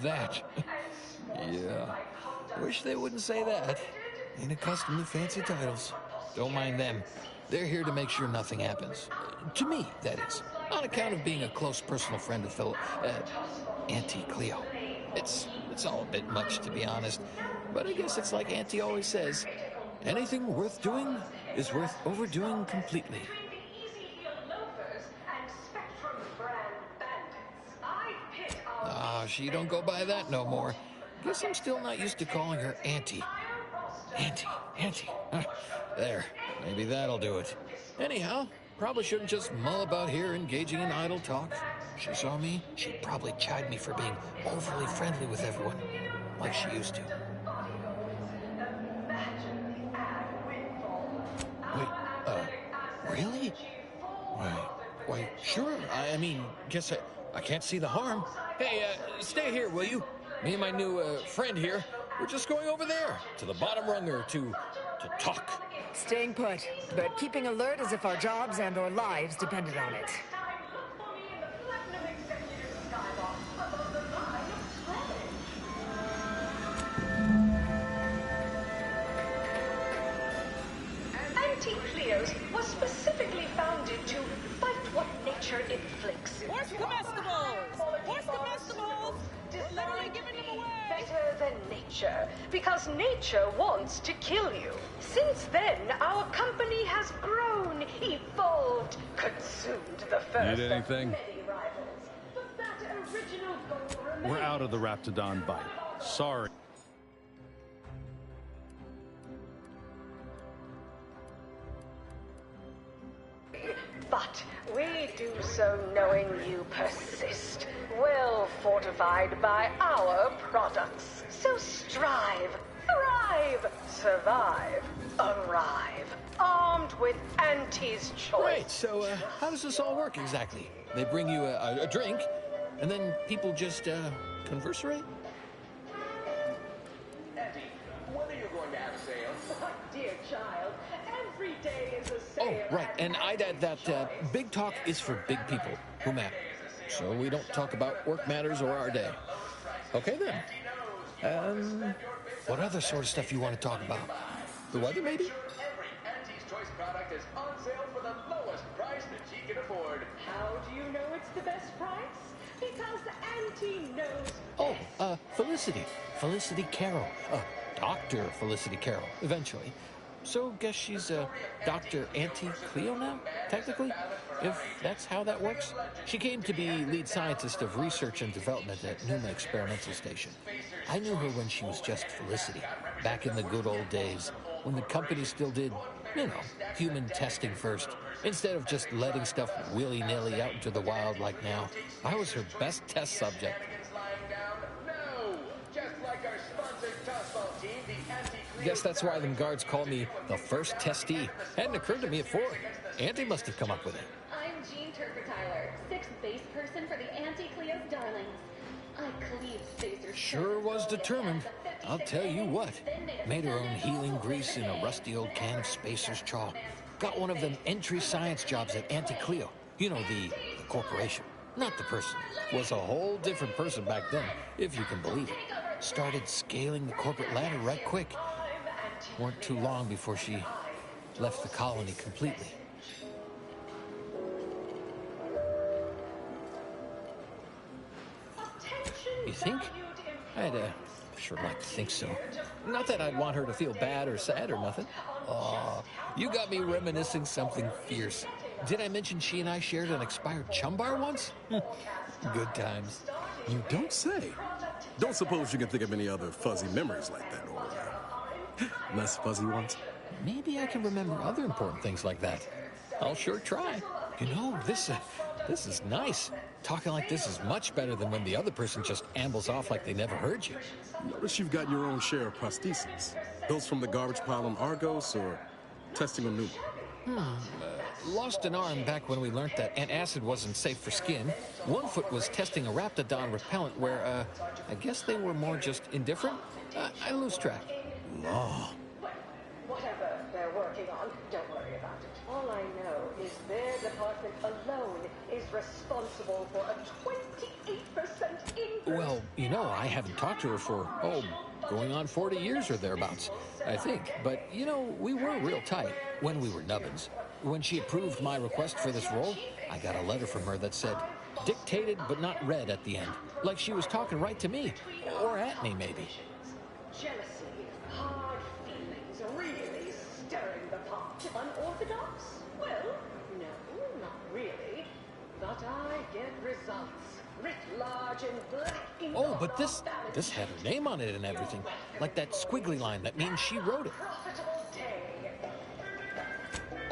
That. Yeah. Wish they wouldn't say that. Ain't accustomed to fancy titles. Don't mind them. They're here to make sure nothing happens. To me, that is. On account of being a close personal friend of Auntie Cleo. It's all a bit much, to be honest. But I guess it's like Auntie always says, anything worth doing is worth overdoing completely. Ah, she don't go by that no more. Guess I'm still not used to calling her Auntie. Auntie. There, maybe that'll do it. Anyhow, probably shouldn't just mull about here engaging in idle talk. If she saw me, she'd probably chide me for being overly friendly with everyone, like she used to. Wait, really? Why, sure. I mean, guess I can't see the harm. Hey, stay here, will you? Me and my new friend here, we're just going over there, to the bottom runger, to talk. Staying put, but keeping alert as if our jobs and our lives depended on it. Auntie Cleo's was specifically founded to fight what nature inflicts. Horse comestibles! Horse comestibles! Literally giving them away! Better than nature, because nature wants to kill you. Since then, our company has grown, evolved, consumed the first Need anything? of many rivals. But that original goal remains. We're out of the Raptidon bite. Sorry. But we do so knowing you persist, well fortified by our products. So strive, thrive, survive, arrive, armed with Auntie's choice. Right, so how does this all work exactly? They bring you a drink, and then people just conversate? Auntie, when are you going to have sales? Oh, dear child, every day is a sale. Oh, right, and I'd add that big talk is for big people who matter. So we don't talk about work matters or our day. Okay, then. What other sort of stuff you want to talk about? The weather, maybe? Every Auntie's Choice product is on sale for the lowest price that she can afford. How do you know it's the best price? Because Auntie knows Oh, Felicity. Felicity Carroll. Dr. Felicity Carroll, eventually. So, guess she's Dr. Auntie Cleo now, technically? If that's how that works? She came to be lead scientist of research and development at Numa Experimental Station. I knew her when she was just Felicity, back in the good old days, when the company still did, human testing first, instead of just letting stuff willy-nilly out into the wild like now. I was her best test subject. No! Just like our sponsored tossball team, the Auntie Cleo. Guess that's why them guards call me the first testee. Hadn't occurred to me before. Auntie must have come up with it. I'm Jean Turker-Tyler, sixth base person for the Auntie Cleo's Darlings. I cleaved Spacers. Sure was determined. I'll tell you what. Made her own healing grease in a rusty old can of Spacer's chalk. Got one of them entry science jobs at Auntie Cleo. You know, the corporation. Not the person. Was a whole different person back then, if you can believe it. Started scaling the corporate ladder right quick. Weren't too long before she left the colony completely. You think? I'd sure like to think so. Not that I'd want her to feel bad or sad or nothing. Aw, you got me reminiscing something fierce. Did I mention she and I shared an expired chum bar once? Good times. You don't say. Don't suppose you can think of any other fuzzy memories like that, or less fuzzy ones? Maybe I can remember other important things like that. I'll sure try. You know, this is nice. Talking like this is much better than when the other person just ambles off like they never heard you. Notice you've got your own share of prostheses. Those from the garbage pile on Argos or testing on Numa? Lost an arm back when we learned that antacid wasn't safe for skin. One foot was testing a Raptidon repellent where, I guess they were more just indifferent. I lose track. Law. Whatever they're working on, don't worry about it. All I know is their department alone is responsible for a 28% increase Well, I haven't talked to her for, going on 40 years or thereabouts, I think. But, we were real tight when we were nubbins. When she approved my request for this role, I got a letter from her that said, dictated but not read at the end. Like she was talking right to me. Or at me, maybe. Jealousy, hard feelings, really stirring the pot. Unorthodox? Well, no, not really. But I get results. Writ large in black ink. Oh, but this had her name on it and everything. Like that squiggly line that means she wrote it. Profitable day.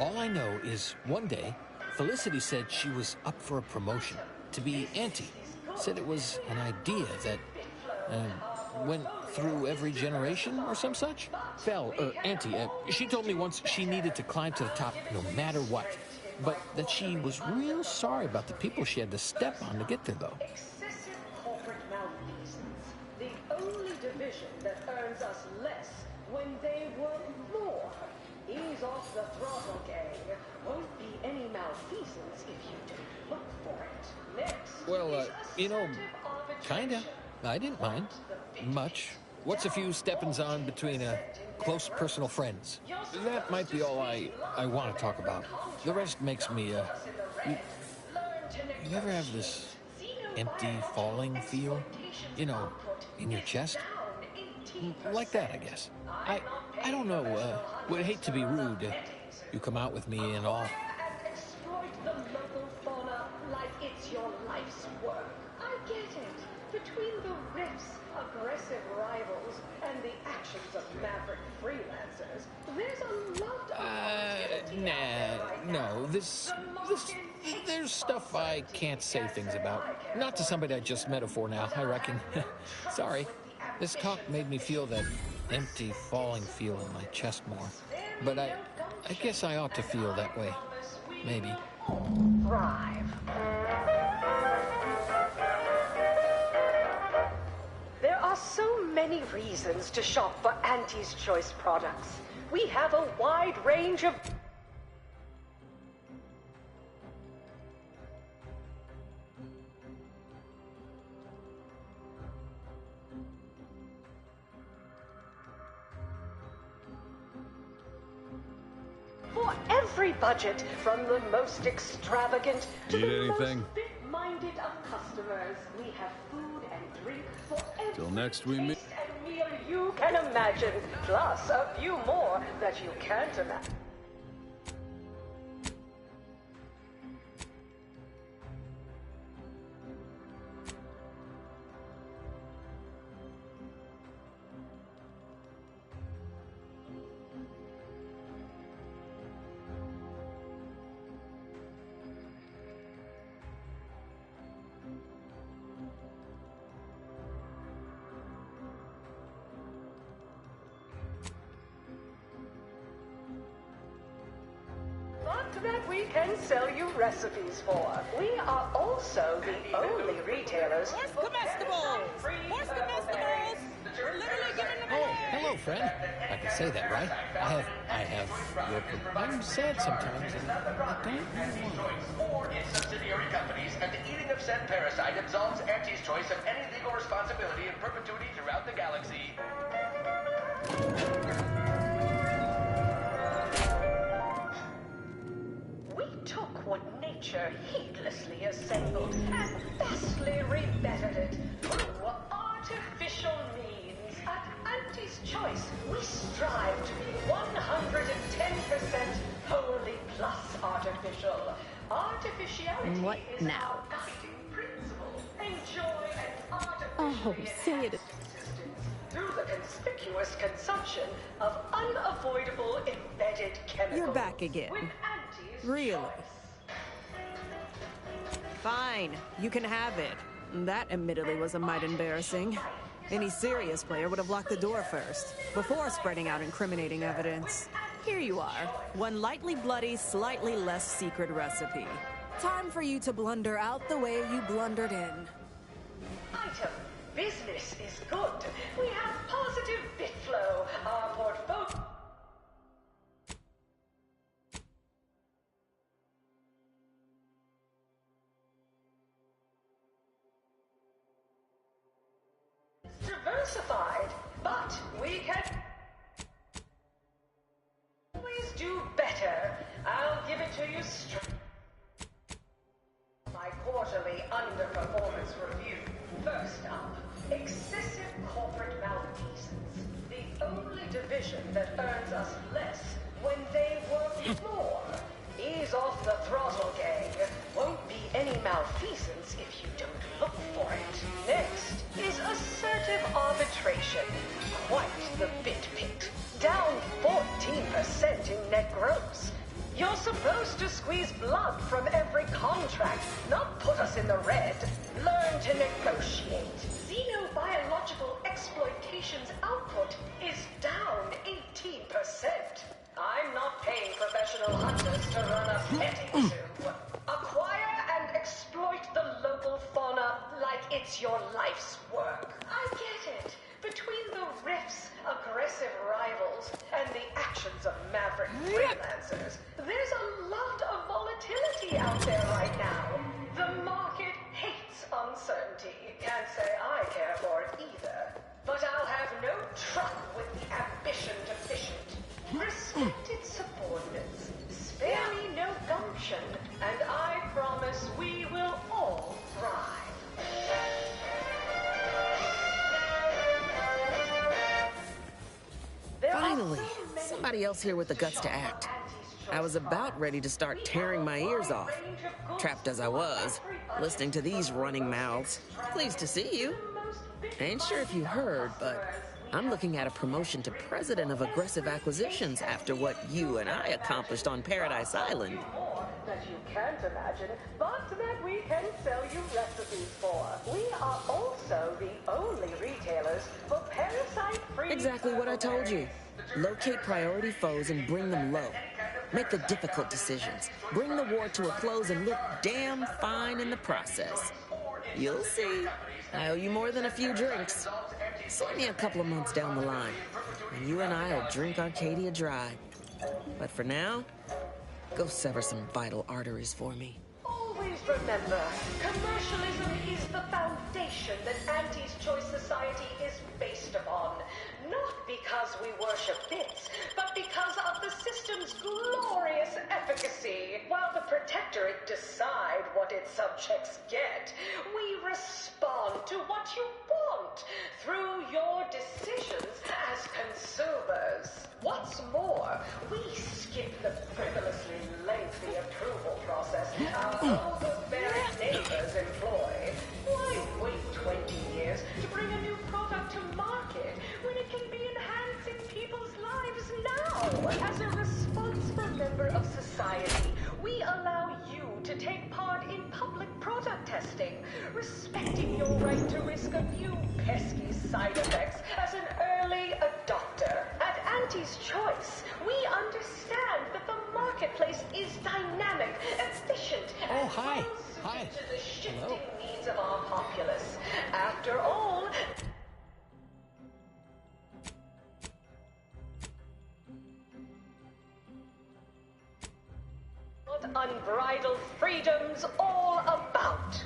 All I know is one day, Felicity said she was up for a promotion to be Auntie. Said it was an idea that went through every generation or some such. Auntie, she told me once she needed to climb to the top no matter what. But that she was real sorry about the people she had to step on to get there, though. Excessive corporate malfeasance. The only division that earns us less when they work more. Ease off the throttle, gang. Won't be any malfeasance if you don't look for it. Next. Well, is assertive kinda. arbitration. I didn't mind. Much. What's a few steppins on between close personal friends? That might be all I want to talk about. The rest makes me, you ever have this empty falling feel? In your chest? Like that, I guess. I don't know, would hate to be rude. You come out with me and all. And exploit the local fauna like it's your life's work. I get it. Between the rifts, aggressive rivals, and the actions of maverick freelancers, there's a lot of activity out there right now. No, there's stuff I can't say things about. Not to somebody I just met for now, I reckon. Sorry. This cock made me feel that empty, falling feel in my chest more. But I guess I ought to feel that way. Maybe. Thrive. There are so many reasons to shop for Auntie's Choice products. We have a wide range of... For every budget, from the most extravagant to Need the anything? most bit-minded of customers. We have food and drink for every Till next we meet. taste and meal you can imagine, plus a few more that you can't imagine. But that we can sell you recipes for. We are also the only retailers Horse for comestibles! pesticide-free Horse herbal berries. comestibles! We're literally giving them Oh, away! hello, friend. I can say that, right? I have I'm sad sometimes, and I don't know why. Or its subsidiary companies, and the eating of said parasite absolves Auntie's Choice of any legal responsibility in perpetuity throughout the galaxy. We took what nature heedlessly assembled and vastly rebettered it through artificial means. At Auntie's Choice, we strive to be 110% wholly plus artificial. Artificiality What is now? our guiding principle. Enjoy an artificially Oh, say it. enhanced existence through the conspicuous consumption of unavoidable embedded chemicals. You're back again. With Auntie's Really? Choice. Fine, you can have it. That admittedly was a mite embarrassing. Any serious player would have locked the door first, before spreading out incriminating evidence. Here you are, one lightly bloody, slightly less secret recipe. Time for you to blunder out the way you blundered in. Item. Business is good. We have positive bit flow. Our portfolio... crucified. But we can always do better. I'll give it to you straight. My quarterly underperformance review. First up, excessive corporate malfeasance. The only division that earns us less when they work more. Ease off the throttle, gang. Won't be any malfeasance if you don't look for it. Next is assertive arbitration. Quite the bit pit. Down 14% in net gross. You're supposed to squeeze blood from every contract, not put us in the red. Learn to negotiate. Xenobiological exploitation's output is down 18%. I'm not paying professional hunters to run a petting zoo. Acquire and exploit the local fauna like it's your life's work. I get it. Between the rifts, aggressive rivals, and the actions of maverick freelancers, there's a lot of volatility out there right now. The market hates uncertainty. Can't say I care for it either. But I'll have no truck with the ambition deficient. Respected subordinates, spare me no gumption, and I promise we will all thrive. Finally, somebody else here with the guts to act. I was about ready to start tearing my ears off. Trapped as I was, listening to these running mouths. Pleased to see you. Ain't sure if you heard, but I'm looking at a promotion to president of aggressive acquisitions after what you and I accomplished on Paradise Island. That you can't imagine, but that we can sell you recipes for. We are also the only retailers for parasite-free. Exactly what I told you. Locate priority foes and bring them low. Make the difficult decisions. Bring the war to a close and look damn fine in the process. You'll see. I owe you more than a few drinks. See me a couple of months down the line, and you and I will drink Arcadia dry. But for now, go sever some vital arteries for me. Always remember, commercialism is the foundation that Auntie's Choice Society is based upon. Not because we worship bits, but because of the system's glorious efficacy. While the Protectorate decide what its subjects get, we respond to what you want through your decisions as consumers. What's more, we skip the frivolously lengthy approval process our overbearing neighbors employ. Why wait 20 years to bring a new product to market when it can be enhancing people's lives now? As a responsible member of society, we allow you to take part in public product testing, respecting your right to risk a few pesky side effects as an early adopter. At Auntie's Choice, we understand that the marketplace is dynamic, efficient, and hi. well-suited Hi. to the shifting Hello. needs of our populace. After all, what unbridled freedom's all about.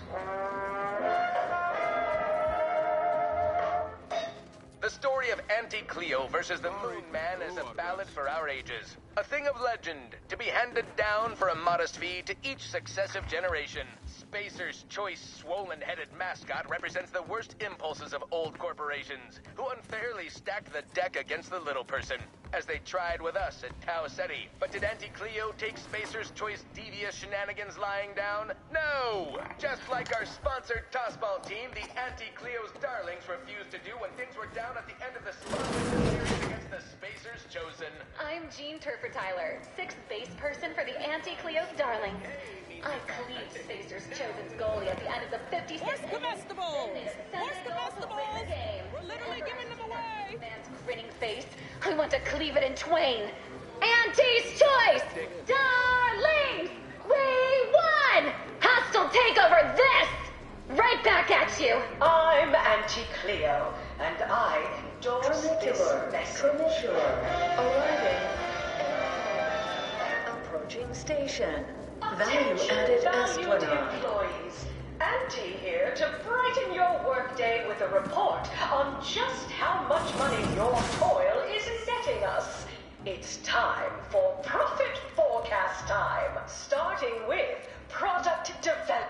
The story of Auntie Cleo versus the Moon Man is a ballad for our ages. A thing of legend, to be handed down for a modest fee to each successive generation. Spacer's Choice swollen-headed mascot represents the worst impulses of old corporations, who unfairly stacked the deck against the little person, as they tried with us at Tau Ceti. But did Auntie Cleo take Spacer's Choice devious shenanigans lying down? No! Just like our sponsored tossball team, the Auntie Cleo's darlings refused to do when things were down at the end of the sponsorship series against the Spacers Chosen. I'm Jean Turfer-Tyler, 6th base person for the Auntie Cleo's Darlings. I cleaved Spacers Chosen's goalie at the end of the 56th Where's inning. comestibles? Then Where's they go to win the comestibles? game. We're literally giving them away. Man's grinning face. I want to cleave it in twain. Auntie's Choice! Darlings! We won! Hostile takeover this! Right back at you! I'm Auntie Cleo, and I endorse this message. Approaching station. Attention Value-added valued esplanade. employees. Auntie here to brighten your workday with with a report on just how much money your toil is netting us. It's time for profit forecast time, starting with product development.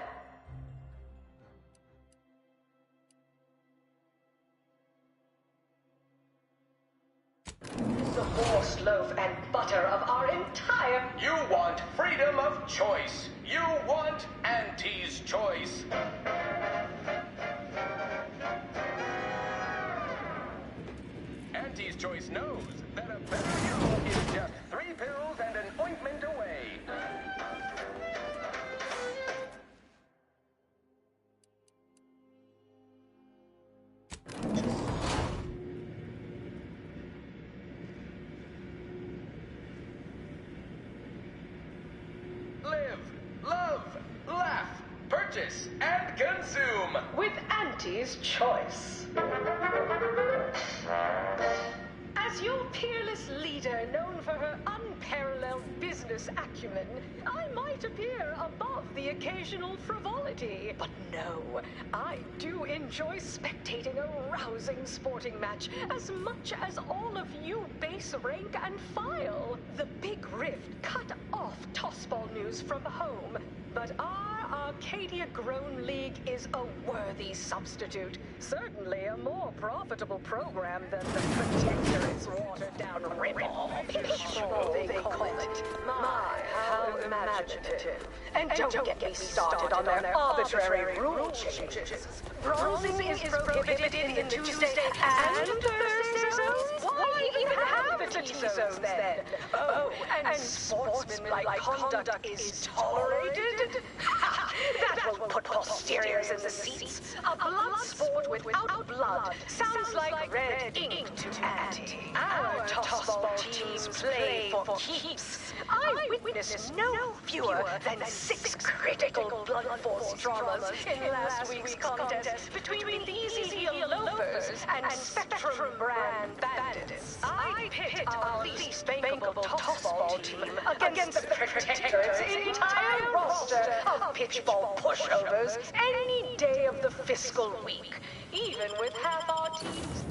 The horse loaf and butter of our entire... You want freedom of choice. You want Auntie's choice. Auntie's choice knows that a better you is just 3 pills and an ointment away. Live, love, laugh, purchase, and consume with Auntie's choice. As your peerless leader, known for her unparalleled business acumen, I might appear above the occasional frivolity. But no, I do enjoy spectating a rousing sporting match as much as all of you base rank and file. The Big Rift cut off tossball news from home, but our Arcadia-grown league is a worthy substitute. Certainly a more profitable program than the Protectorate's watered-down rip-off. Pitchball, they call it. My, how imaginative. And don't get me started on their arbitrary rule changes. Bronzing is prohibited in the Tuesday and Thursday zones? Why even have the T-zones then? Oh, and sportsmanlike conduct is tolerated? That will put posteriors in the seats. A blood sport without blood sounds like red ink to Auntie. Our tossball teams play for keeps. I witnessed no fewer than 6 critical blood force dramas in last week's contest between these heel loafers and Spectrum brand bandits. I pit our least bankable tossball team against the Protectorate's entire roster of pitchball pushovers any day of the fiscal week, even with half our teams.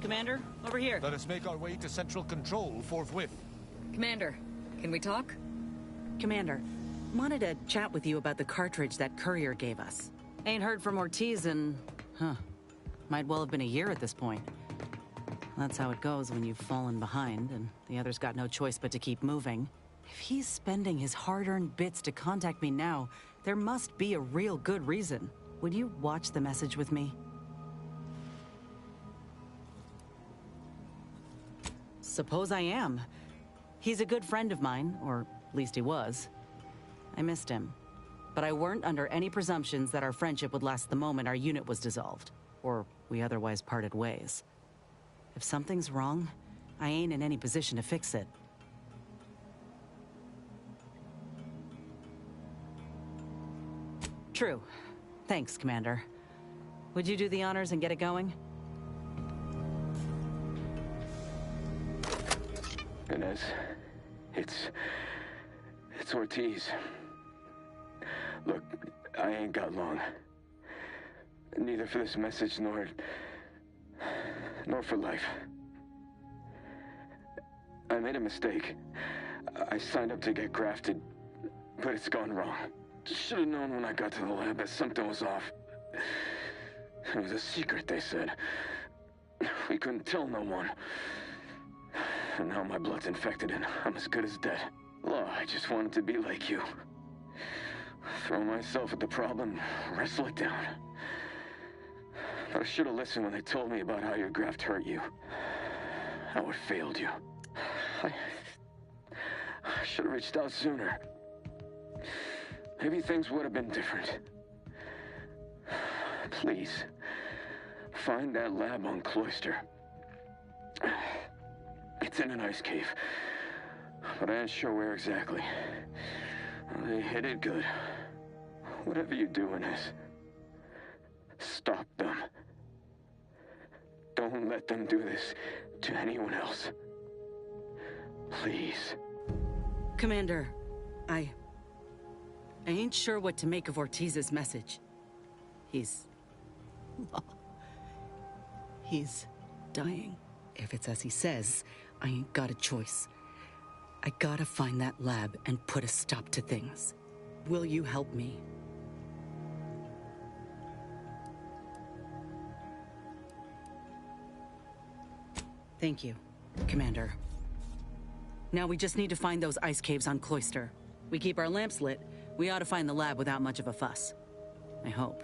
Commander, over here. Let us make our way to Central Control forthwith. Commander, can we talk? Commander, wanted to chat with you about the cartridge that courier gave us. Ain't heard from Ortiz in... might well have been a year at this point. That's how it goes when you've fallen behind, and the other's got no choice but to keep moving. If he's spending his hard-earned bits to contact me now, there must be a real good reason. Would you watch the message with me? Suppose I am. He's a good friend of mine, or at least he was. I missed him. But I weren't under any presumptions that our friendship would last the moment our unit was dissolved, or we otherwise parted ways. If something's wrong, I ain't in any position to fix it. True. Thanks, Commander. Would you do the honors and get it going? Inez, it's Ortiz. Look, I ain't got long. Neither for this message nor for life. I made a mistake. I signed up to get grafted, but it's gone wrong. Should have known when I got to the lab that something was off. It was a secret, they said. We couldn't tell no one. And now my blood's infected and I'm as good as dead. Law, I just wanted to be like you. Throw myself at the problem, wrestle it down. But I should have listened when they told me about how your graft hurt you. How it failed you. I should have reached out sooner. Maybe things would have been different. please, find that lab on Cloister. It's in an ice cave, but I ain't sure where exactly. They hit it good. Whatever you do, Inez, stop them. Don't let them do this to anyone else. Please. Commander, I ain't sure what to make of Ortiz's message. He's dying. If it's as he says, I ain't got a choice. I gotta find that lab and put a stop to things. Will you help me? Thank you, Commander. Now we just need to find those ice caves on Cloister. We keep our lamps lit, we ought to find the lab without much of a fuss. I hope.